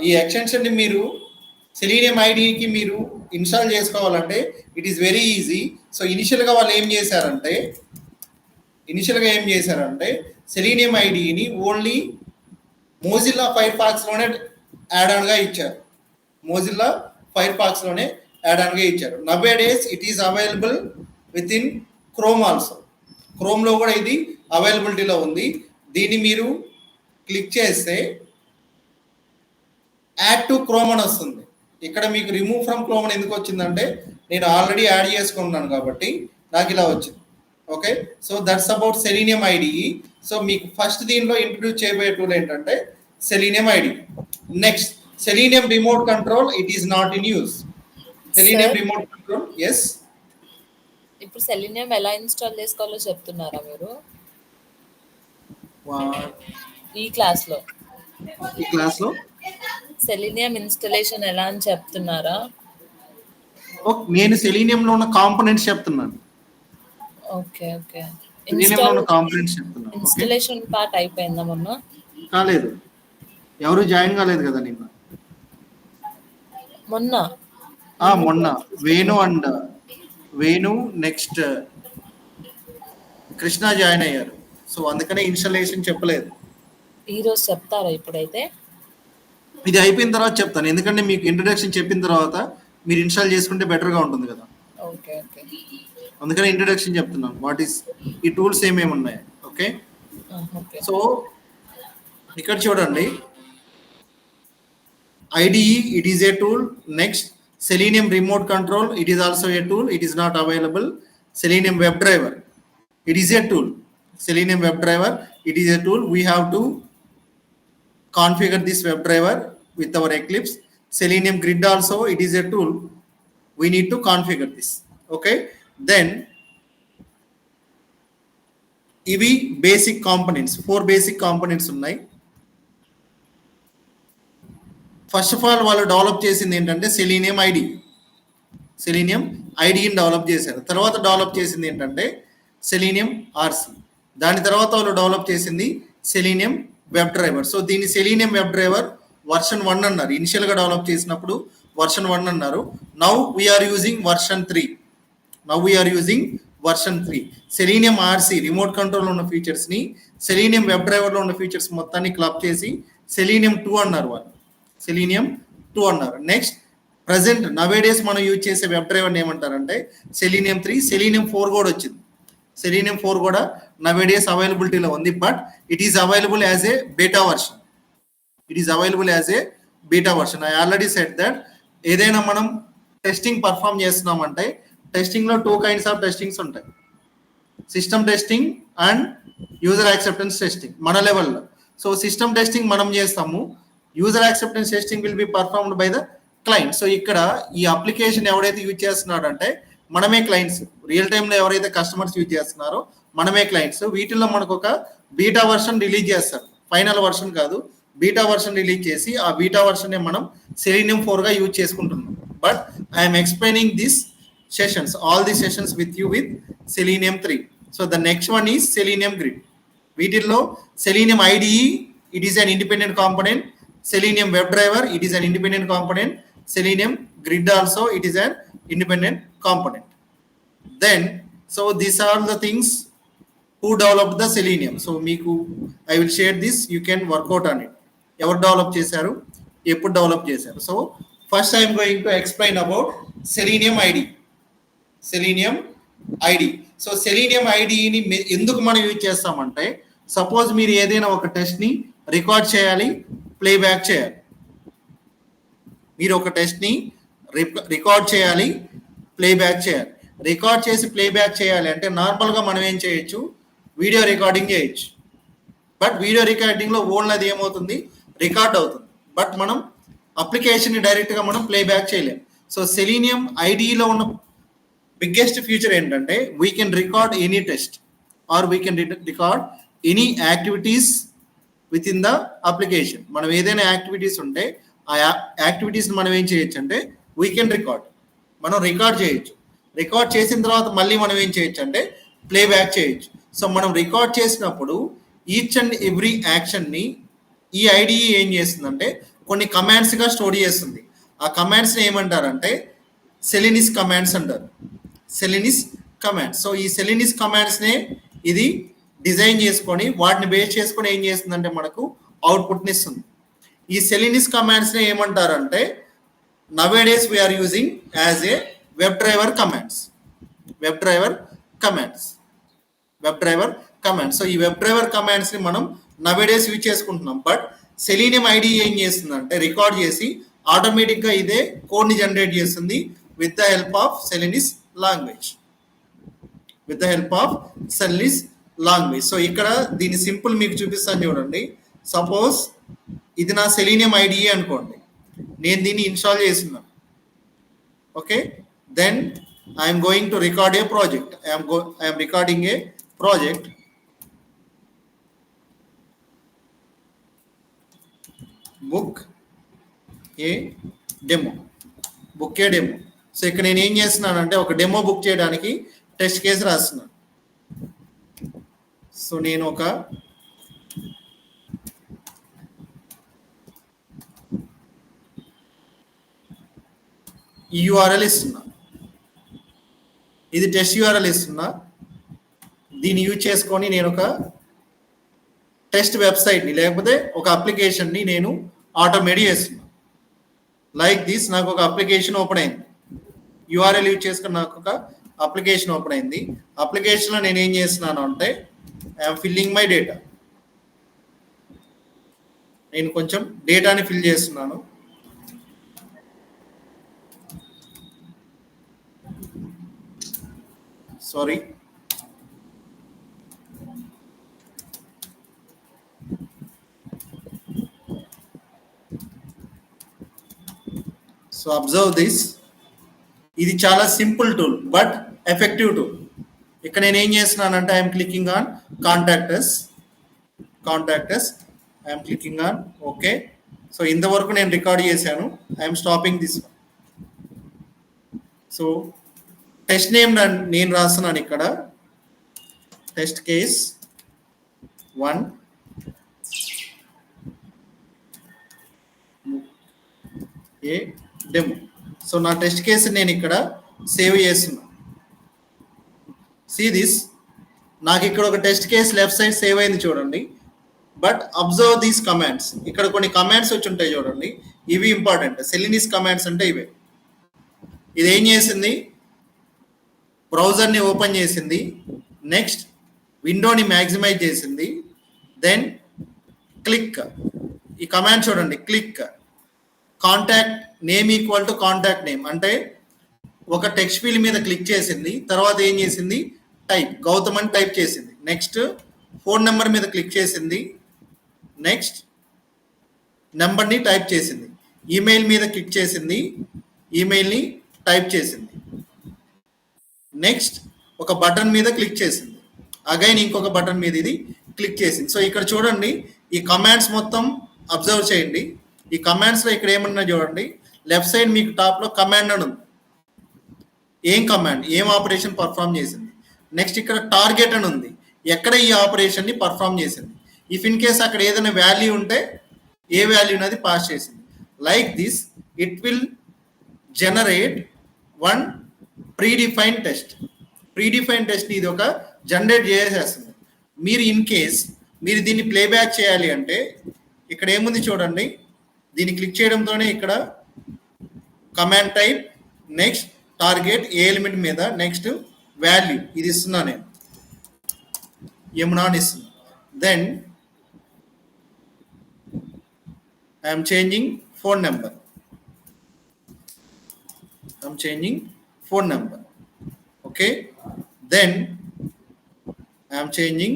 ఈ ఎక్స్టెన్షన్ని మీరు సెలీనియం ఐడికి మీరు ఇన్స్టాల్ చేసుకోవాలంటే it is very easy. So ఇనిషియల్గా వాళ్ళు ఏం చేశారంటే సెలీనియం ఐడిని ఓన్లీ మోజిల్లా ఫైర్ ఫాక్స్లోనే యాడ్ ఆన్గా ఇచ్చారు. Nowadays it is available with in Chrome also. క్రోమ్లో కూడా ఇది అవైలబిలిటీలో ఉంది. దీన్ని మీరు క్లిక్ చేస్తే యాడ్ టు క్రోమ్ అని వస్తుంది. ఇక్కడ మీకు రిమూవ్ ఫ్రమ్ క్రోమ్ అని ఎందుకు వచ్చిందంటే నేను ఆల్రెడీ యాడ్ చేసుకున్నాను కాబట్టి నాకు ఇలా వచ్చింది. Okay, so that's about Selenium IDE. So మీకు ఫస్ట్ దీనిలో ఇంట్రడ్యూస్ చేయబోయే టూల్ ఏంటంటే Selenium ID. Next Selenium remote control, it is not in use. Selenium remote control, yes. ఇప్పుడు సెలీనియం ఎలా ఇన్స్టాల్ చేసుకోవాలో చెప్తున్నారా మీరు ఈ క్లాస్లో? సెలీనియం ఇన్స్టాలేషన్ ఎలా అని చెప్తున్నారా? నేను సెలీనియంలో ఉన్న కాంపోనెంట్స్ చెప్తున్నాను. Okay okay. ఇన్స్టాలేషన్ పార్ట్ అయిపోయిందా? మొన్న కాలేదు, ఎవరు జాయిన్ కాలేదు కదా నిన్న. మొన్న వేణు నెక్స్ట్ కృష్ణ జాయిన్ అయ్యారు. సో అందుకనే ఇన్స్టాలేషన్ చెప్పలేదు. ఈరోజు చెప్తారా? ఇప్పుడైతే ఇది అయిపోయిన తర్వాత చెప్తాను, ఎందుకంటే మీకు ఇంట్రడక్షన్ చెప్పిన తర్వాత మీరు ఇన్స్టాల్ చేసుకుంటే బెటర్గా ఉంటుంది కదా. Okay okay. అందుకనే ఇంట్రడక్షన్ చెప్తున్నాను, వాట్ ఈస్ ఈ టూల్స్ ఏమేమి ఉన్నాయి. ఓకే, సో ఇక్కడ చూడండి, IDE, it is a tool. Next, Selenium remote control, it is also a tool. It is not available. Selenium WebDriver, it is a tool. Selenium WebDriver, it is a tool. We have to configure this WebDriver with our Eclipse. Selenium Grid also, it is a tool. We need to configure this. Okay, then ఇవి basic components. 4 basic components ఉన్నాయి. First of all వాళ్ళు develop చేసింది ఏంటంటే selenium ఐడిని develop చేశారు. తర్వాత develop చేసింది ఏంటంటే సెలీనియం ఆర్సీ. దాని తర్వాత వాళ్ళు డెవలప్ చేసింది సెలీనియం వెబ్ డ్రైవర్. సో దీన్ని సెలీనియం వెబ్ డ్రైవర్ వర్షన్ 1 అన్నారు. ఇనిషియల్గా డెవలప్ చేసినప్పుడు వర్షన్ 1 అన్నారు. Now we are using version 3. Selenium RC remote కంట్రోల్లో ఉన్న ఫీచర్స్ని సెలీనియం వెబ్ డ్రైవర్లో ఉన్న ఫీచర్స్ మొత్తాన్ని క్లబ్ చేసి సెలీనియం 2 అన్నారు వాళ్ళు. నెక్స్ట్ ప్రజెంట్ నవే డేస్ మనం యూజ్ చేసే వెబ్ డ్రైవర్ని ఏమంటారంటే సెలీనియం 3. సెలీనియం 4 కూడా వచ్చింది. సెలీనియం 4 కూడా నవే డేస్ అవైలబిలిటీలో ఉంది. But it is available as A beta version. I already said that ఏదైనా మనం టెస్టింగ్ పర్ఫామ్ చేస్తున్నామంటే టెస్టింగ్లో 2 kinds ఆఫ్ టెస్టింగ్స్ ఉంటాయి. System testing and user acceptance testing మన లెవెల్లో. సో సిస్టమ్ టెస్టింగ్ మనం చేస్తాము, user acceptance testing will be performed by the client. So ఇక్కడ ఈ అప్లికేషన్ ఎవరైతే యూజ్ చేస్తున్నాడు అంటే మనమే క్లయింట్స్. రియల్ టైంలో ఎవరైతే కస్టమర్స్ యూజ్ చేస్తున్నారో మనమే క్లయింట్స్. వీటిల్లో మనకు ఒక బీటా వర్షన్ రిలీజ్ చేస్తారు. ఫైనల్ వర్షన్ కాదు, బీటా వర్షన్ రిలీజ్ చేసి ఆ బీటా వర్షన్ మనం సెలీనియం 4గా యూజ్ చేసుకుంటున్నాం. But I'm explaining this sessions, all the sessions with you with Selenium 3. So the next one is Selenium Grid. వీటిల్లో Selenium IDE, it is an independent component. Selenium WebDriver, it is an independent component. Selenium Grid also, it is an independent component. Then, so these are the things who developed the Selenium. So మీకు I will share this, you can work out on it. ఎవరు develop చేశారు, ఎప్పుడు develop చేశారు. So first I am going to explain about Selenium ID. So selenium ఐడిని ఎందుకు మనం use చేస్తామంటే suppose మీరు ఏదైనా ఒక టెస్ట్ని రికార్డ్ చేయాలి, ప్లేబ్యాక్ చేయాలి. మీరు ఒక టెస్ట్ని రికార్డ్ చేయాలి, ప్లేబ్యాక్ చేయాలి. రికార్డ్ చేసి ప్లేబ్యాక్ చేయాలి అంటే నార్మల్గా మనం ఏం చేయొచ్చు, వీడియో రికార్డింగ్ చేయొచ్చు. బట్ వీడియో రికార్డింగ్లో ఓన్లీ అది ఏమవుతుంది, రికార్డ్ అవుతుంది. బట్ మనం అప్లికేషన్ని డైరెక్ట్గా మనం ప్లేబ్యాక్ చేయలేము. సో సెలీనియం ఐడిలో ఉన్న బిగ్గెస్ట్ ఫీచర్ ఏంటంటే we can record any test or we can record any activities within the application. మనం ఏదైనా యాక్టివిటీస్ ఉంటే ఆ యాక్టివిటీస్ని మనం ఏం చేయొచ్చు అంటే వీ కెన్ మనం రికార్డ్ చేయొచ్చు. రికార్డ్ చేసిన తర్వాత మళ్ళీ మనం ఏం చేయొచ్చు అంటే ప్లేబ్యాక్ చేయొచ్చు. సో మనం రికార్డ్ చేసినప్పుడు ఈచ్ అండ్ ఎవ్రీ యాక్షన్ని ఈ ఐడిఈ ఏం చేస్తుందంటే కొన్ని కమాండ్స్గా స్టోర్ చేస్తుంది. ఆ కమాండ్స్ని ఏమంటారంటే సెలినిస్ కమాండ్స్ అంటారు. సెలినిస్ కమాండ్స్. సో ఈ సెలినిస్ కమాండ్స్నే ఇది డిజైన్ చేసుకొని వాటిని బేస్ చేసుకొని ఏం చేస్తుందంటే మనకు అవుట్పుట్ని ఇస్తుంది. ఈ సెలినిస్ కమాండ్స్ని ఏమంటారంటే nowadays we are using as a WebDriver commands. WebDriver commands. So ఈ WebDriver commands ని మనం nowadays యూజ్ చేసుకుంటున్నాం. బట్ సెలీనియం ఐడి ఏం చేస్తుందంటే రికార్డ్ చేసి ఆటోమేటిక్గా ఇదే కోడ్ని జనరేట్ చేస్తుంది with the help of selenese language. So ఇక్కడ దీని సింపుల్ మీకు చూపిస్తాను చూడండి. సపోజ్ ఇది నా సెలీనియం ఐడియే అనుకోండి, నేను దీన్ని ఇన్స్టాల్ చేస్తున్నాను. Okay, then I'm going to record a project. I'm recording a project. Book a demo. So ఇక్కడ నేను ఏం చేస్తున్నానంటే ఒక డెమో బుక్ చేయడానికి టెస్ట్ కేసు రాస్తున్నాను. సో నేను ఒక యూఆర్ఎల్ ఇస్తున్నా, ఇది టెస్ట్ యూఆర్ఎల్ ఇస్తున్నా. దీన్ని యూజ్ చేసుకొని నేను ఒక టెస్ట్ వెబ్సైట్ని లేకపోతే ఒక అప్లికేషన్ని నేను ఆటోమేట్ చేస్తున్నా. లైక్ దిస్ నాకు ఒక అప్లికేషన్ ఓపెన్ అయింది. యూఆర్ఎల్ యూజ్ చేసుకుని నాకు ఒక అప్లికేషన్ ఓపెన్ అయింది. అప్లికేషన్లో నేను ఏం చేస్తున్నాను అంటే ఐఎమ్ ఫిల్లింగ్ మై డేటా. నేను కొంచెం డేటాని ఫిల్ చేస్తున్నాను. Sorry, so observe this. ఇది చాలా simple tool but effective tool. ఇక్కడ నేను ఏం చేస్తున్నానంటే I'm clicking on contractors. I'm clicking on okay. So ఇంతవరకు నేను రికార్డ్ చేశాను. I'm stopping this one. So test name నేను రాస్తున్నాను ఇక్కడ, టెస్ట్ కేస్ 1 ఏ డెమో. సో నా టెస్ట్ కేసు నేను ఇక్కడ సేవ్ చేస్తున్నా. సీ దిస్, నాకు ఇక్కడ ఒక test case left side save అయింది చూడండి. But observe these commands. ఇక్కడ కొన్ని కమాండ్స్ వచ్చి ఉంటాయి చూడండి, ఇవి ఇంపార్టెంట్. సెలినిస్ కమాండ్స్ అంటే ఇవే. ఇది ఏం చేసింది, బ్రౌజర్ని ఓపెన్ చేసింది, నెక్స్ట్ విండోని మ్యాక్సిమైజ్ చేసింది, దెన్ క్లిక్. ఈ కమాండ్ చూడండి, click contact name equal to contact name అంటే ఒక టెక్స్ట్ ఫీల్డ్ మీద క్లిక్ చేసింది. తర్వాత ఏం చేసింది, టైప్ గౌతమ్ అని టైప్ చేసింది. నెక్స్ట్ ఫోన్ నెంబర్ మీద క్లిక్ చేసింది, నెక్స్ట్ నెంబర్ని టైప్ చేసింది. ఈమెయిల్ మీద క్లిక్ చేసింది, ఈమెయిల్ని టైప్ చేసింది. నెక్స్ట్ ఒక బటన్ మీద క్లిక్ చేసింది, అగైన్ ఇంకొక బటన్ మీద ఇది క్లిక్ చేసింది. సో ఇక్కడ చూడండి, ఈ కమాండ్స్ మొత్తం అబ్జర్వ్ చేయండి. ఈ కమాండ్స్లో ఇక్కడ ఏమన్నా చూడండి, లెఫ్ట్ సైడ్ మీకు టాప్లో కమాండ్ అని ఉంది. ఏం కమాండ్, ఏం ఆపరేషన్ పర్ఫామ్ చేసింది. నెక్స్ట్ ఇక్కడ టార్గెట్ అని ఉంది, ఎక్కడ ఈ ఆపరేషన్ని పర్ఫామ్ చేసింది. ఇఫ్ ఇన్ కేస్ అక్కడ ఏదైనా వాల్యూ ఉంటే ఏ వాల్యూ అనేది పాస్ చేసింది. Like this it will generate one predefine test. ఇది ఒక జనరేట్ చేసేస్తుంది. మీరు ఇన్ కేస్ మీరు దీన్ని ప్లేబ్యాక్ చేయాలి అంటే ఇక్కడ ఏముంది చూడండి, దీన్ని క్లిక్ చేయడంతోనే ఇక్కడ command type, next target, a element మీద, నెక్స్ట్ వాల్యూ ఇది ఇస్తున్నా నేను, యమునా అని ఇస్తున్నా. Then I'm changing phone number. Okay, then I am changing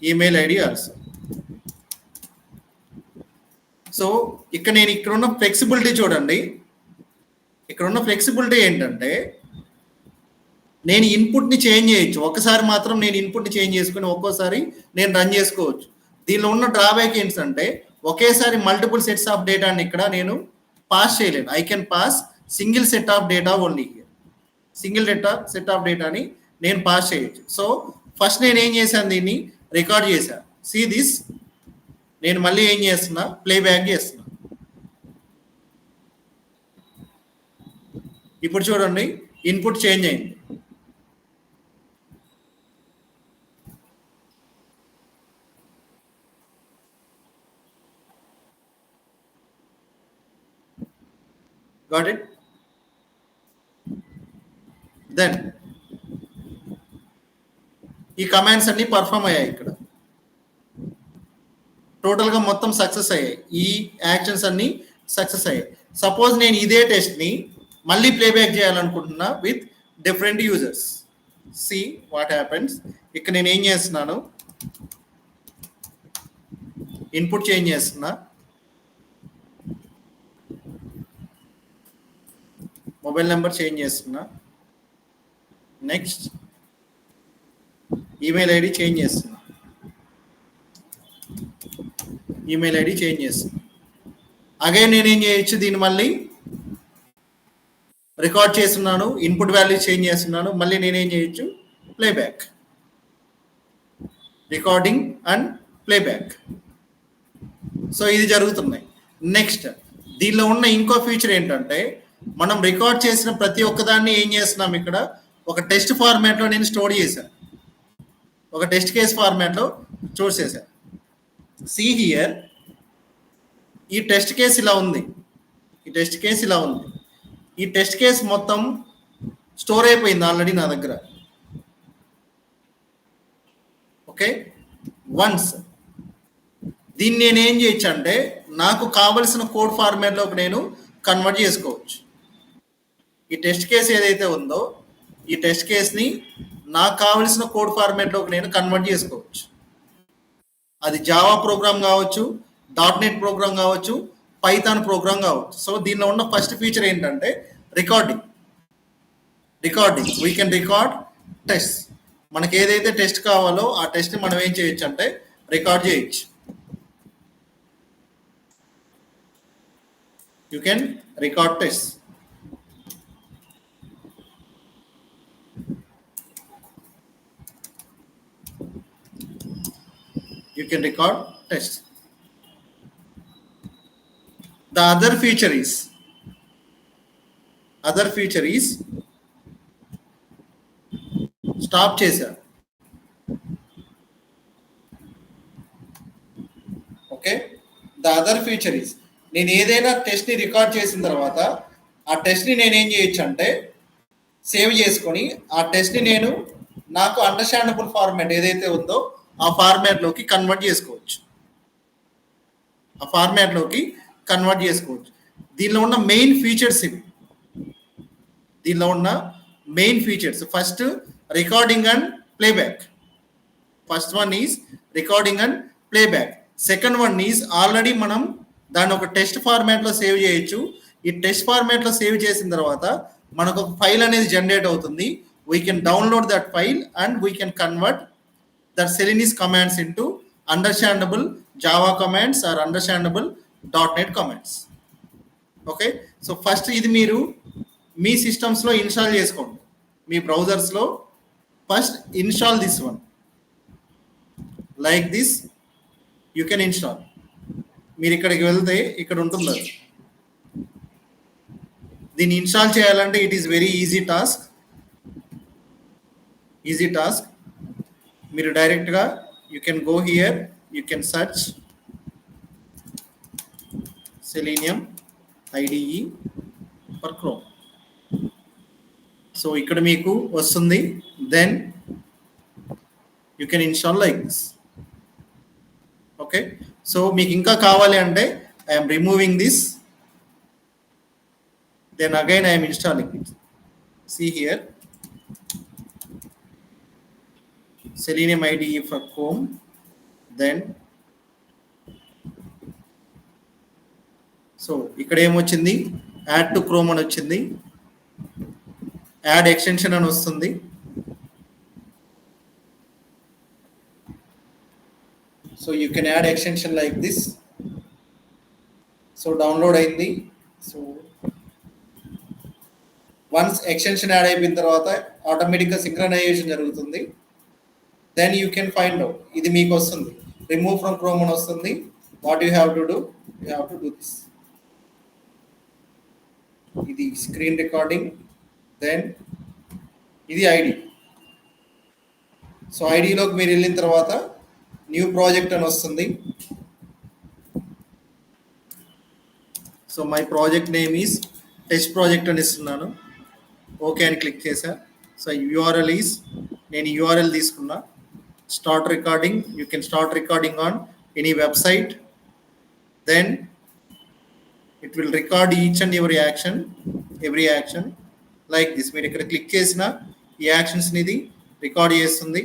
email ID also. So ఇక్కడ నేను ఇక్కడ ఉన్న ఫ్లెక్సిబిలిటీ చూడండి. ఇక్కడ ఉన్న ఫ్లెక్సిబిలిటీ ఏంటంటే నేను ఇన్పుట్ని చేంజ్ చేయొచ్చు. ఒకసారి మాత్రం నేను ఇన్పుట్ని చేంజ్ చేసుకుని ఒక్కోసారి నేను రన్ చేసుకోవచ్చు. దీనిలో ఉన్న డ్రాబ్యాక్ ఏంటంటే ఒకేసారి మల్టిపుల్ సెట్స్ ఆఫ్ డేటాని ఇక్కడ నేను పాస్ చేయలేను. I can pass single set of data only. Set of డేటాని నేను పాస్ చేయొచ్చు. సో ఫస్ట్ నేను ఏం చేశాను, దీన్ని రికార్డ్ చేశాను. సీ దిస్, నేను మళ్ళీ ఏం చేస్తున్నా, ప్లేబ్యాక్ చేస్తున్నా. ఇప్పుడు చూడండి ఇన్పుట్ చేంజ్ అయింది. Got it? దెన్ ఈ కమాండ్స్ అన్ని పర్ఫామ్ అయ్యాయి. ఇక్కడ టోటల్గా మొత్తం సక్సెస్ అయ్యాయి. ఈ యాక్షన్స్ అన్ని సక్సెస్ అయ్యాయి. సపోజ్ నేను ఇదే టెస్ట్ని మళ్ళీ ప్లేబ్యాక్ చేయాలనుకుంటున్నా with different users. See what happens. ఇక్కడ నేను ఏం చేస్తున్నాను, ఇన్పుట్ చేంజ్ చేస్తున్నా, మొబైల్ నెంబర్ చేంజ్ చేస్తున్నా, నెక్స్ట్ ఈమెయిల్ ఐడి చేంజ్ చేస్తున్నా, ఈమెయిల్ ఐడి చేంజ్ చేస్తున్నా. అగైన్ నేనేం చేయొచ్చు, దీన్ని మళ్ళీ రికార్డ్ చేస్తున్నాను, ఇన్పుట్ వాల్యూ చేంజ్ చేస్తున్నాను, మళ్ళీ నేనేం చేయొచ్చు, playback, recording and playback. So ఇది జరుగుతున్నాయి. నెక్స్ట్ దీనిలో ఉన్న ఇంకో ఫీచర్ ఏంటంటే, మనం రికార్డ్ చేసిన ప్రతి ఒక్కదాన్ని ఏం చేస్తున్నాం, ఇక్కడ ఒక టెస్ట్ ఫార్మాట్లో నేను స్టోర్ చేశాను, ఒక టెస్ట్ కేస్ ఫార్మాట్లో స్టోర్ చేశాను. సి హియర్, ఈ టెస్ట్ కేస్ ఇలా ఉంది, ఈ టెస్ట్ కేస్ ఇలా ఉంది. ఈ టెస్ట్ కేస్ మొత్తం స్టోర్ అయిపోయింది ఆల్రెడీ నా దగ్గర. ఓకే, వన్స్ దీన్ని నేను ఏం చేయొచ్చు అంటే, నాకు కావలసిన కోడ్ ఫార్మాట్లోకి నేను కన్వర్ట్ చేసుకోవచ్చు. ఈ టెస్ట్ కేస్ ఏదైతే ఉందో, ఈ టెస్ట్ కేస్ని నాకు కావలసిన కోడ్ ఫార్మాట్లోకి నేను కన్వర్ట్ చేసుకోవచ్చు. అది జావా ప్రోగ్రామ్ కావచ్చు, .NET ప్రోగ్రామ్ కావచ్చు, పైథాన్ ప్రోగ్రామ్ కావచ్చు. సో దీనిలో ఉన్న ఫస్ట్ ఫీచర్ ఏంటంటే recording. We can record test. మనకి ఏదైతే టెస్ట్ కావాలో ఆ టెస్ట్ని మనం ఏం చేయొచ్చు అంటే రికార్డ్ చేయొచ్చు. You can record test. You can record test. The other feature is stop చేశారు. Okay, the other feature is నేను ఏదైనా టెస్ట్ని రికార్డ్ చేసిన తర్వాత ఆ టెస్ట్ని నేను ఏం చేయొచ్చు అంటే సేవ్ చేసుకొని ఆ టెస్ట్ని నేను నాకు అండర్స్టాండబుల్ ఫార్మాట్ ఏదైతే ఉందో ఆ ఫార్మాట్లోకి కన్వర్ట్ చేసుకోవచ్చు. దీనిలో ఉన్న మెయిన్ ఫీచర్స్ ఇవి. First recording and playback. First one is recording and playback. Second one is already మనం దాన్ని ఒక టెస్ట్ ఫార్మాట్లో సేవ్ చేయొచ్చు. ఈ టెస్ట్ ఫార్మాట్లో సేవ్ చేసిన తర్వాత మనకు ఒక ఫైల్ అనేది జనరేట్ అవుతుంది. We can download that file and we can convert that Celinese commands into understandable Java commands or understandable .NET commands. Okay, so first ఇది మీరు మీ సిస్టమ్స్లో ఇన్స్టాల్ చేసుకోండి. మీ బ్రౌజర్స్లో first install this one like this. You can install. మీరు ఇక్కడికి వెళ్తే ఇక్కడ ఉంటుంది. దీన్ని ఇన్స్టాల్ చేయాలంటే it is very easy task. మీరు డైరెక్ట్గా you can go here, you can search Selenium IDE for Chrome. So ఇక్కడ మీకు వస్తుంది. Then you can install like this. Okay, so మీకు ఇంకా కావాలి అంటే I'm removing this, then again I'm installing it. See here Selenium IDE for Chrome. Then so ఇక్కడ ఏమొచ్చింది, add to chrome అని వచ్చింది, యాడ్ ఎక్స్టెన్షన్ అని వస్తుంది. So you can add extension like this. So download అయింది. సో వన్స్ ఎక్స్టెన్షన్ యాడ్ అయిపోయిన తర్వాత ఆటోమేటిక్గా సింక్రనైజేషన్ జరుగుతుంది. Then you can find out. ఇది మీకు వస్తుంది, రిమూవ్ ఫ్రమ్ క్రోమ్ అని వస్తుంది. What you have to do, you have to do this. ఇది స్క్రీన్ రికార్డింగ్ దెన్ ఇది ఐడి. సో ఐడిలోకి మీరు వెళ్ళిన తర్వాత న్యూ ప్రాజెక్ట్ అని వస్తుంది. So my project name is test project అని ఇస్తున్నాను. ఓకే అని క్లిక్ చేశా. సో యూఆర్ఎల్ ఈస్, నేను యూఆర్ఎల్ తీసుకున్నా. Start recording, you can start recording on any website. Then it will record each and every action like this. మీరు ఇక్కడ click చేసిన ఈ యాక్షన్స్ని ఇది రికార్డ్ చేస్తుంది.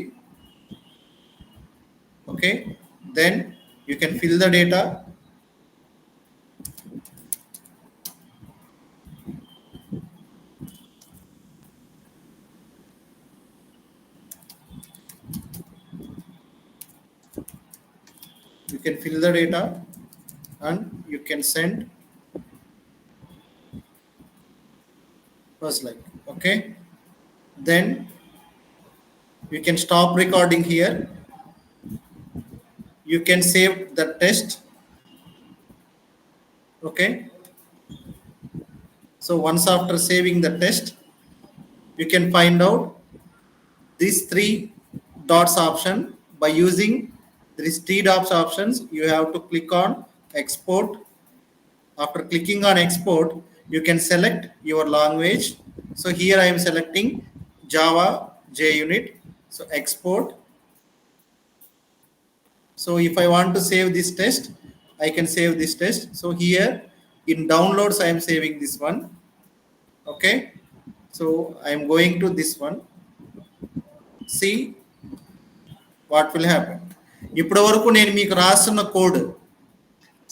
Okay, then you can fill the data. You can fill the data and you can send first like. Okay, then you can stop recording here. You can save the test. Okay, so once after saving the test, you can find out these 3 dots option. By using these 3 dots options, you have to click on export. After clicking on export, you can select your language. So here I am selecting Java JUnit. So export. So if I want to save this test, I can save this test. So here in downloads, I am saving this one. Okay, so I am going to this one. See what will happen. ఇప్పటి వరకు నేను మీకు రాస్తున్న code,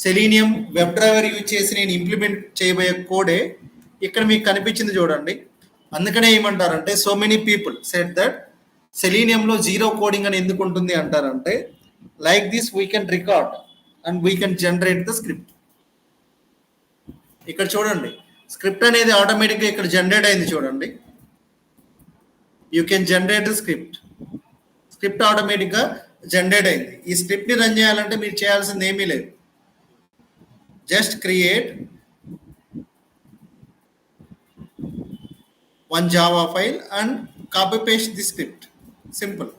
selenium web driver use చేసి నేను implement చేయబోయే కోడే ఇక్కడ మీకు కనిపించింది చూడండి. అందుకనే ఏమంటారంటే so many people said that సెలీనియంలో జీరో కోడింగ్ అని ఎందుకు ఉంటుంది అంటారంటే, like this we can record and we can generate the script. ఇక్కడ చూడండి, స్క్రిప్ట్ అనేది ఆటోమేటిక్గా ఇక్కడ జనరేట్ అయింది చూడండి. You can generate the script ఆటోమేటిక్గా జనరేట్ అయింది. ఈ స్క్రిప్ట్ని రన్ చేయాలంటే మీరు చేయాల్సింది ఏమీ లేదు. Just create one Java file and copy paste the script. Simple.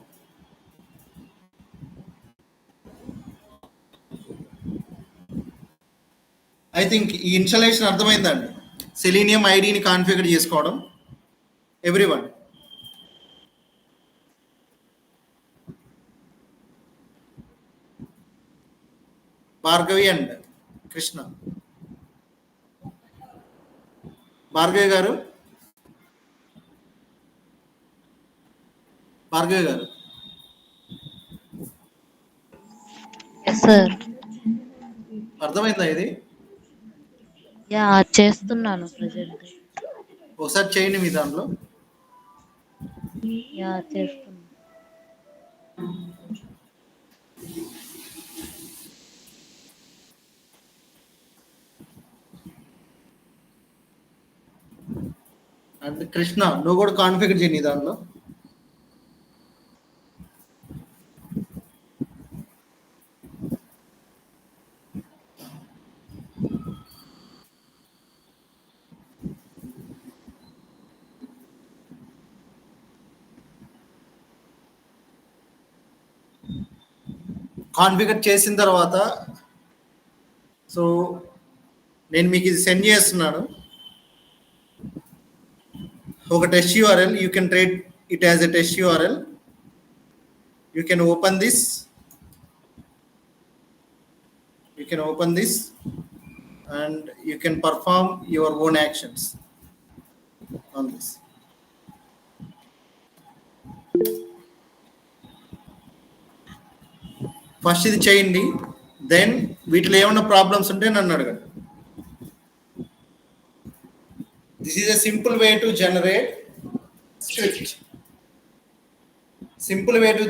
I think ఈ ఇన్స్టాలేషన్ అర్థమైందండి. సెలీనియం ఐడిని కాన్ఫిగర్ చేసుకోవడం. Everyone Bhargavi and Krishna. భార్గవి గారు, భార్గవి గారు. అర్థమైందా ఇది? యా చేస్తున్నాను ప్రెజెంట్. ఒకసారి చేయండి మీ దాంట్లో. యా చేస్తున్నా. అండ్ కృష్ణ, నువ్వు కూడా కాన్ఫిగర్ చేయి నీ దాంట్లో. కాన్ఫిగర్ చేసిన తర్వాత సో నేను మీకు ఇది సెండ్ చేస్తున్నాను. ఒక test URL, you can trait it as a test URL. You can open this. And you can perform your own actions on this. First ఇది చేయండి, దెన్ వీటిలో ఏమైనా ప్రాబ్లమ్స్ ఉంటే నన్ను అడగండి. This is a simple way to generate script. Simple way to